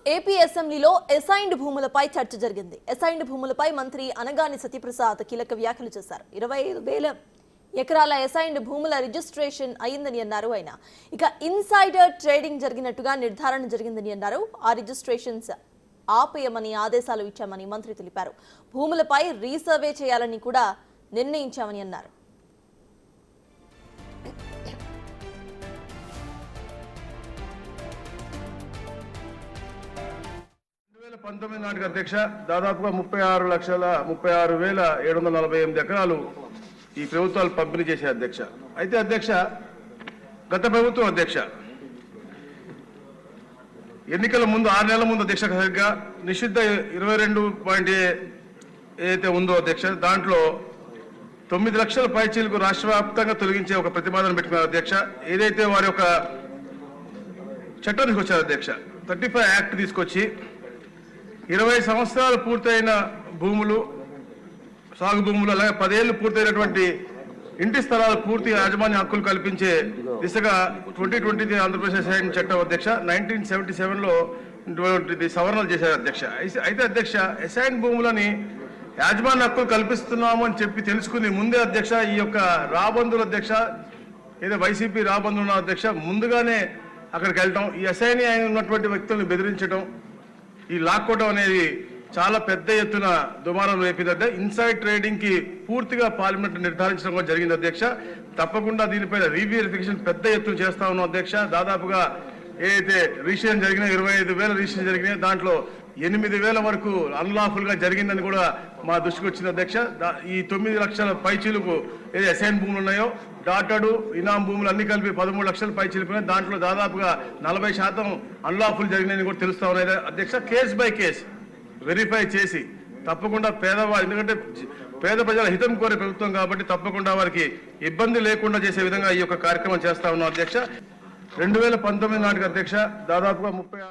AP అసెంబ్లీలో assigned భూములపై చర్చ జరిగింది. అసైన్డ్ భూములపై మంత్రి అనగాని సత్యప్రసాద్ కీలక వ్యాఖ్యలు చేశారు. 25,000 ఎకరాల అసైన్డ్ భూముల రిజిస్ట్రేషన్ అయిందని అన్నారు ఆయన. ఇక ఇన్సైడర్ ట్రేడింగ్ జరిగినట్టుగా నిర్ధారణ జరిగిందని అన్నారు. ఆ రిజిస్ట్రేషన్స్ ఆపేయమని ఆదేశాలు ఇచ్చామని మంత్రి తెలిపారు. భూములపై రీసర్వే చేయాలని కూడా నిర్ణయించామని అన్నారు. 2019 నాటికి అధ్యక్ష దాదాపుగా 36,36,748 ఎకరాలు ఈ ప్రభుత్వాలు పంపిణీ చేసే అధ్యక్ష. అయితే అధ్యక్ష గత ప్రభుత్వం అధ్యక్ష ఎన్నికల ముందు 6 నెలల ముందు అధ్యక్ష సరిగ్గా నిషిద్ధ 22 ఏదైతే ఉందో అధ్యక్ష దాంట్లో 9 లక్షల పైచీలకు రాష్ట్ర వ్యాప్తంగా తొలగించే ఒక ప్రతిపాదన పెట్టుకున్నారు అధ్యక్ష. ఏదైతే వారి యొక్క చట్టం తీసుకొచ్చారు అధ్యక్ష 35 యాక్ట్ తీసుకొచ్చి 20 సంవత్సరాలు పూర్తయిన భూములు సాగు భూములు అలాగే 10 ఏళ్లు పూర్తయినటువంటి ఇంటి స్థలాలు పూర్తి యాజమాన్య హక్కులు కల్పించే దిశగా 2020 ఆంధ్రప్రదేశ్ అసైన్ చట్టం అధ్యక్ష 1977లో సవరణలు చేశారు అధ్యక్ష. అయితే అధ్యక్ష అసైన్ భూములని యాజమాన్య హక్కులు కల్పిస్తున్నాము అని చెప్పి తెలుసుకుని ముందే అధ్యక్ష ఈ యొక్క రాబందుల అధ్యక్ష ఏదో వైసీపీ రాబందుల అధ్యక్ష ముందుగానే అక్కడికి వెళ్ళటం ఈ అసైన్ అయిన ఉన్నటువంటి వ్యక్తులను బెదిరించడం ఈ లాక్కోవడం అనేది చాలా పెద్ద ఎత్తున దుమారం రేపింది. ఇన్సైడ్ ట్రేడింగ్ కి పూర్తిగా పార్లమెంట్ నిర్ధారించడం కూడా జరిగింది అధ్యక్ష. తప్పకుండా దీనిపైన రీవెరిఫికేషన్ పెద్ద ఎత్తున చేస్తా ఉన్నాం అధ్యక్ష. దాదాపుగా ఏదైతే రిజిస్ట్రేషన్ జరిగినా 25,000 రిజిస్ట్రేషన్ జరిగినాయి దాంట్లో 8,000 వరకు అన్లాఫుల్ గా జరిగిందని కూడా మా దృష్టికి వచ్చింది అధ్యక్ష. ఈ 9 లక్షల పైచీలకు ఏది అసైన్ భూములు ఉన్నాయో డాటడు ఇనాం భూములు అన్ని కలిపి 13 లక్షల పైచీలుకున్నాయి. దాంట్లో దాదాపుగా 40% అన్లాఫుల్ జరిగినాయని కూడా తెలుస్తా ఉన్నాయి అధ్యక్ష. కేస్ బై కేస్ వెరిఫై చేసి తప్పకుండా పేదవాళ్ళు ఎందుకంటే పేద ప్రజల హితం కోరే ప్రభుత్వం కాబట్టి తప్పకుండా వారికి ఇబ్బంది లేకుండా చేసే విధంగా ఈ యొక్క కార్యక్రమం చేస్తా ఉన్నాం అధ్యక్ష. 2019 నాటికి అధ్యక్ష దాదాపుగా 30